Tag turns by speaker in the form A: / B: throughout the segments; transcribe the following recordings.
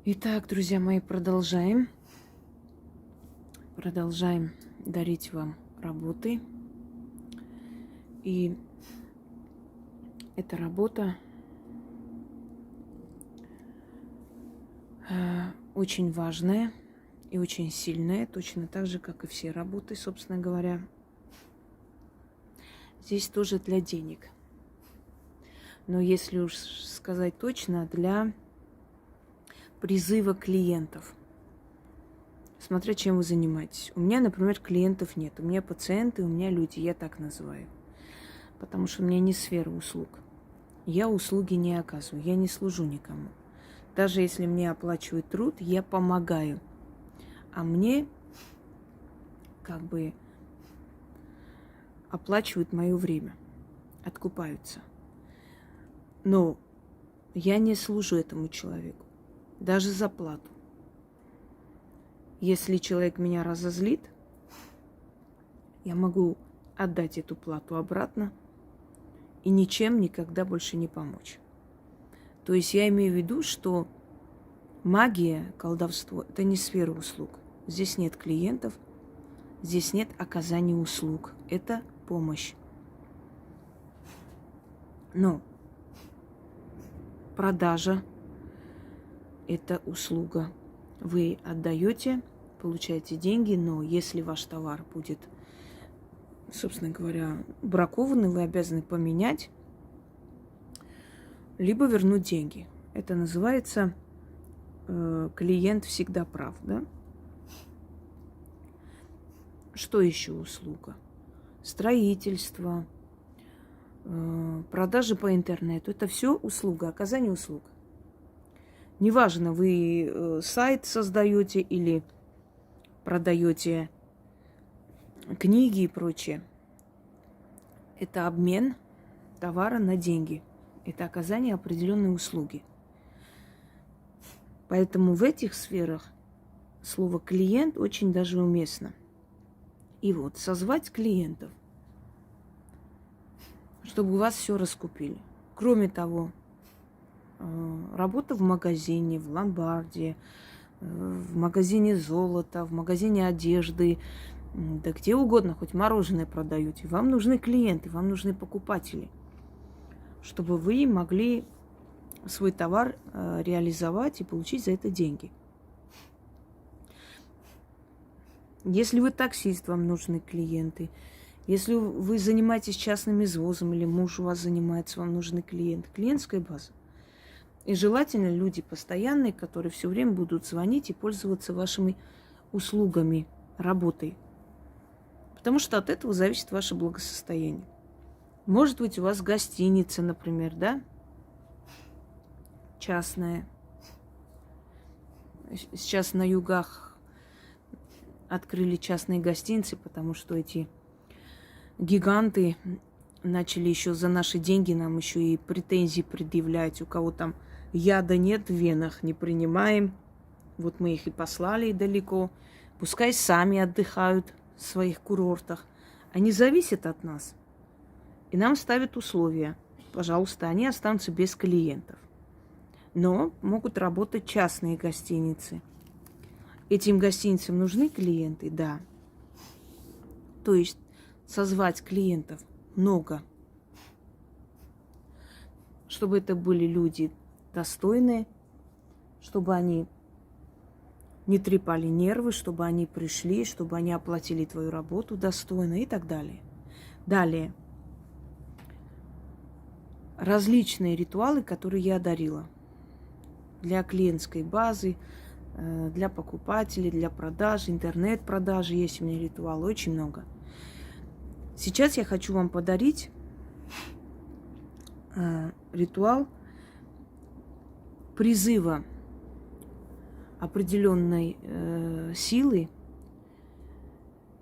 A: Итак, друзья мои, продолжаем. Продолжаем дарить вам работы. И эта работа очень важная и очень сильная, точно так же, как и все работы, собственно говоря. Здесь тоже для денег. Но если уж сказать точно, для призыва клиентов. Смотря чем вы занимаетесь. У меня, например, клиентов нет. У меня пациенты, у меня люди, я так называю. Потому что у меня не сфера услуг. Я услуги не оказываю, я не служу никому. Даже если мне оплачивают труд, я помогаю. А мне оплачивают мое время, откупаются. Но я не служу этому человеку, даже за плату. Если человек меня разозлит, я могу отдать эту плату обратно и ничем никогда больше не помочь. То есть я имею в виду, что магия, колдовство – это не сфера услуг. Здесь нет клиентов, здесь нет оказания услуг. Это помощь. Но продажа – это услуга. Вы отдаете, получаете деньги, но если ваш товар будет, собственно говоря, бракованный, вы обязаны поменять, либо вернуть деньги. Это называется клиент всегда прав, да? Что еще услуга? Строительство, продажи по интернету. Это все услуга, оказание услуг. Неважно, вы сайт создаете или продаете книги и прочее. Это обмен товара на деньги. Это оказание определенной услуги. Поэтому в этих сферах слово «клиент» очень даже уместно. И вот, созвать клиентов, чтобы у вас все раскупили. Кроме того, работа в магазине, в ломбарде, в магазине золота, в магазине одежды, да где угодно, хоть мороженое продаете. Вам нужны клиенты, вам нужны покупатели, чтобы вы могли свой товар реализовать и получить за это деньги. Если вы таксист, вам нужны клиенты. Если вы занимаетесь частным извозом или муж у вас занимается, вам нужны клиенты. Клиентская база. И желательно люди постоянные, которые все время будут звонить и пользоваться вашими услугами, работой. Потому что от этого зависит ваше благосостояние. Может быть, у вас гостиница, например, да? Частная. Сейчас на югах открыли частные гостиницы, потому что эти гиганты начали еще за наши деньги нам еще и претензии предъявлять. У кого там яда нет в венах, не принимаем. Вот мы их и послали далеко. Пускай сами отдыхают в своих курортах. Они зависят от нас. И нам ставят условия. Пожалуйста, они останутся без клиентов. Но могут работать частные гостиницы. Этим гостиницам нужны клиенты? Да. То есть созвать клиентов много. Чтобы это были люди достойные, чтобы они не трепали нервы, чтобы они пришли, чтобы они оплатили твою работу достойно и так далее. Далее. Различные ритуалы, которые я одарила. Для клиентской базы, для покупателей, для продажи, интернет-продажи. Есть у меня ритуалы, очень много. Сейчас я хочу вам подарить ритуал призыва определенной силы,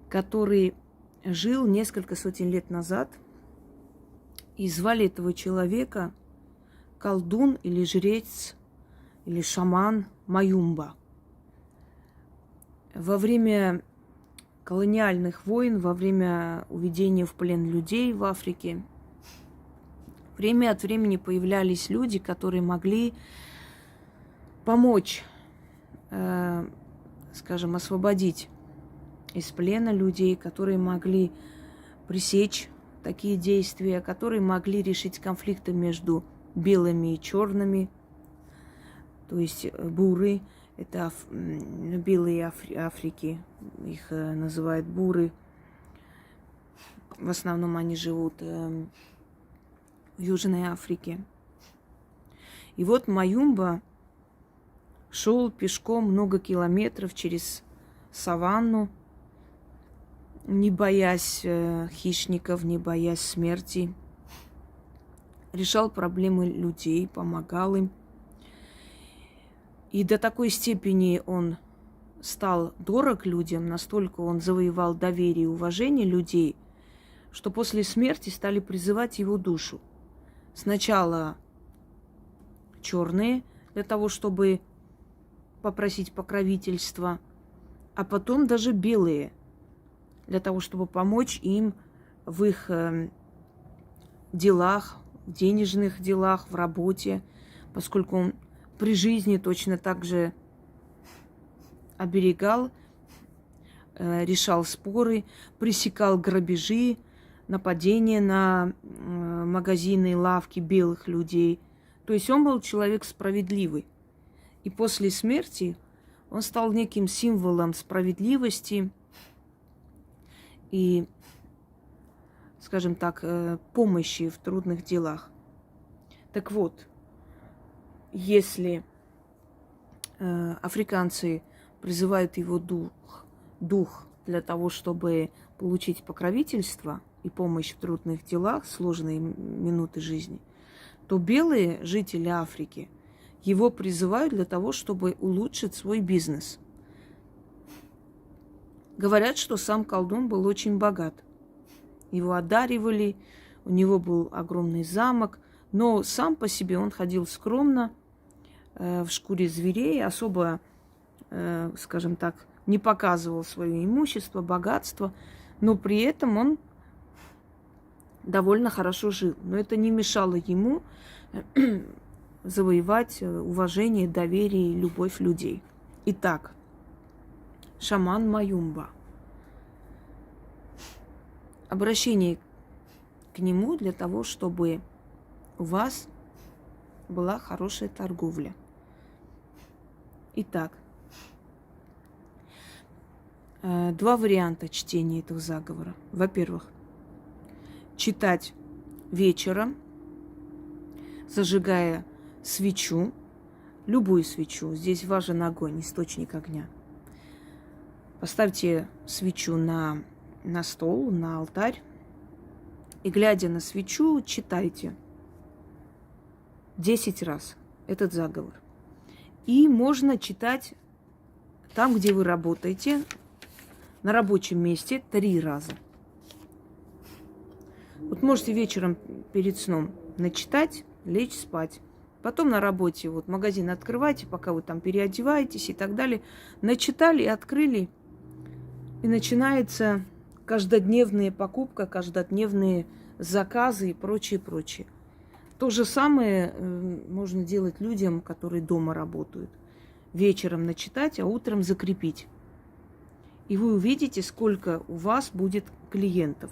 A: который жил несколько сотен лет назад, и звали этого человека колдун или жрец, или шаман Маюмба. Во время колониальных войн, во время уведения в плен людей в Африке, время от времени появлялись люди, которые могли помочь скажем, освободить из плена людей, которые могли пресечь такие действия, которые могли решить конфликты между белыми и черными, то есть буры, это белые Африки, их называют буры. В основном они живут в Южной Африке. И вот Маюмба шел пешком много километров через саванну, не боясь хищников, не боясь смерти. Решал проблемы людей, помогал им. И до такой степени он стал дорог людям, настолько он завоевал доверие и уважение людей, что после смерти стали призывать его душу. Сначала черные, для того, чтобы попросить покровительства, а потом даже белые, для того, чтобы помочь им в их делах, в денежных делах, в работе, поскольку он при жизни точно так же оберегал, решал споры, пресекал грабежи, нападения на магазины, лавки белых людей. То есть он был человек справедливый. И после смерти он стал неким символом справедливости и, скажем так, помощи в трудных делах. Так вот, если африканцы призывают его дух для того, чтобы получить покровительство и помощь в трудных делах, сложные минуты жизни, то белые жители Африки его призывают для того, чтобы улучшить свой бизнес. Говорят, что сам колдун был очень богат. Его одаривали, у него был огромный замок, но сам по себе он ходил скромно, в шкуре зверей, особо, скажем так, не показывал свое имущество, богатство, но при этом он довольно хорошо жил. Но это не мешало ему завоевать уважение, доверие и любовь людей. Итак, шаман Маюмба. Обращение к нему для того, чтобы у вас была хорошая торговля. Итак, два варианта чтения этого заговора. Во-первых, читать вечером, зажигая свечу, любую свечу. Здесь важен огонь, источник огня. Поставьте свечу на стол, на алтарь, и, глядя на свечу, читайте 10 раз этот заговор. И можно читать там, где вы работаете, на рабочем месте 3 раза. Вот можете вечером перед сном начитать, лечь спать. Потом на работе вот магазин открывайте, пока вы там переодеваетесь и так далее. Начитали, открыли, и начинается каждодневная покупка, каждодневные заказы и прочее, прочее. То же самое можно делать людям, которые дома работают. Вечером начитать, а утром закрепить. И вы увидите, сколько у вас будет клиентов.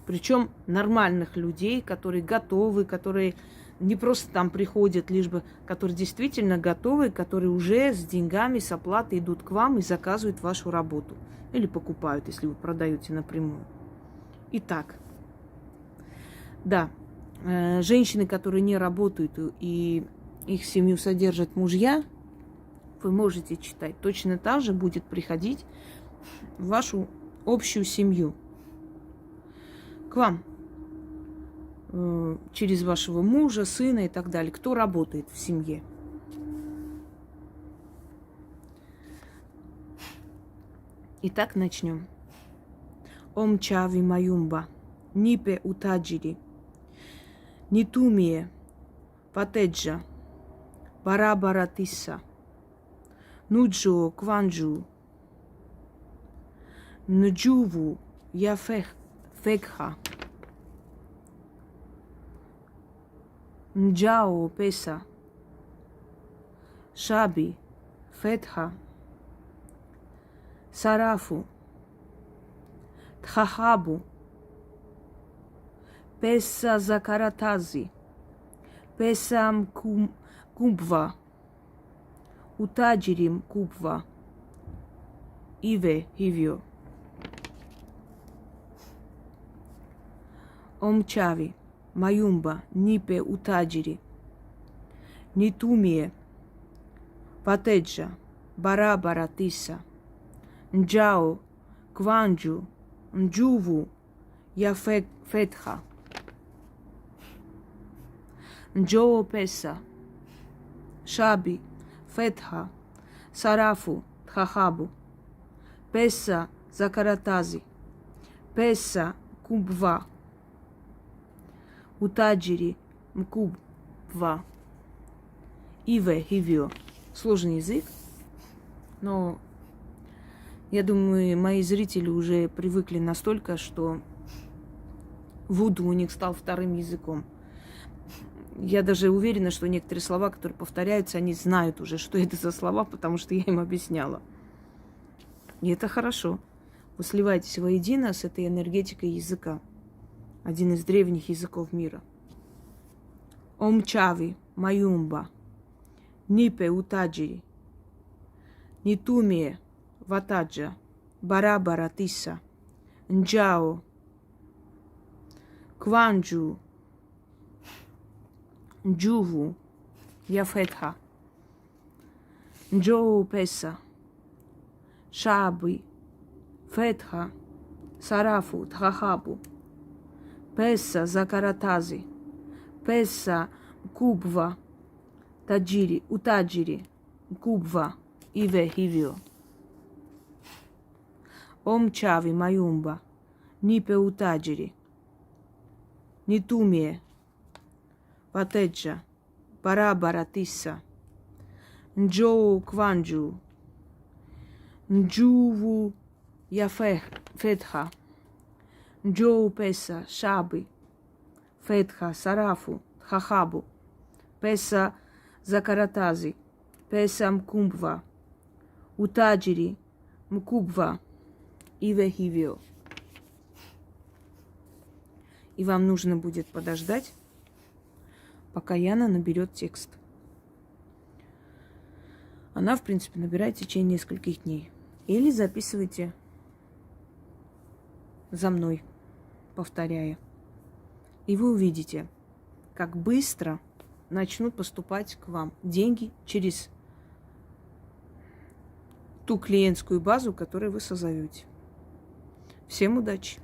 A: Причем нормальных людей, которые готовы, которые не просто там приходят, лишь бы, которые действительно готовы, которые уже с деньгами, с оплатой идут к вам и заказывают вашу работу. Или покупают, если вы продаете напрямую. Итак, да, женщины, которые не работают и их семью содержат мужья, вы можете читать. Точно так же будет приходить в вашу общую семью. К вам. Через вашего мужа, сына и так далее. Кто работает в семье. Итак, начнем. Ом чави маюмба, нипе утаджири, нитумие, патеджа, барабаратиса, нуджо кванджу, нджуву яфекха, нджао песа, шаби, фетха, Сарафу, Тхахабу, Песа Закаратази, Песам Кубва, Утаджирим Кубва, Иве Хивио. Омчави, Маюмба, Нипе Утаджири, Нитумие, Патеджа, Барабара Тиса, Нджао, Кванджу, Нджуву, Яфетха, Нджоо Песа, Шаби, Фетха, Сарафу, Тхахабу, Песа Закаратази, Песа Кубва, Утаджири Мкубва, Иве Хивио. Сложный язык, но я думаю, мои зрители уже привыкли настолько, что вуду у них стал вторым языком. Я даже уверена, что некоторые слова, которые повторяются, они знают уже, что это за слова, потому что я им объясняла. И это хорошо. Вы сливаетесь воедино с этой энергетикой языка. Один из древних языков мира. Омчави, Маюмба, Нипе Утаджири, Нитумие, Ватаджа, Барабара Тиса, Нджао, Кванджу, Нджуву, Яфетха, Нджоу Песа, Шаби, Фетха, Сарафу, Тхахабу, Песа Закаратази, Песа Кубва, Таджири, Утаджири, Кубва, Иве Хивио. Омчави Маюмба, Нипе Утаджири, Нитумие, Патеджа, Барабара Тиса, Нджоу Кванджу, Нджуву Яфетха, Нджоу Песа, Шаби, Фетха, Сарафу, Тхахабу, Песа Закаратази, Песа Мкубва, Утаджири Мкубва, Иве Хивио. И вам нужно будет подождать, пока Яна наберет текст. Она, в принципе, набирает в течение нескольких дней. Или записывайте за мной, повторяя. И вы увидите, как быстро начнут поступать к вам деньги через ту клиентскую базу, которую вы созовете. Всем удачи!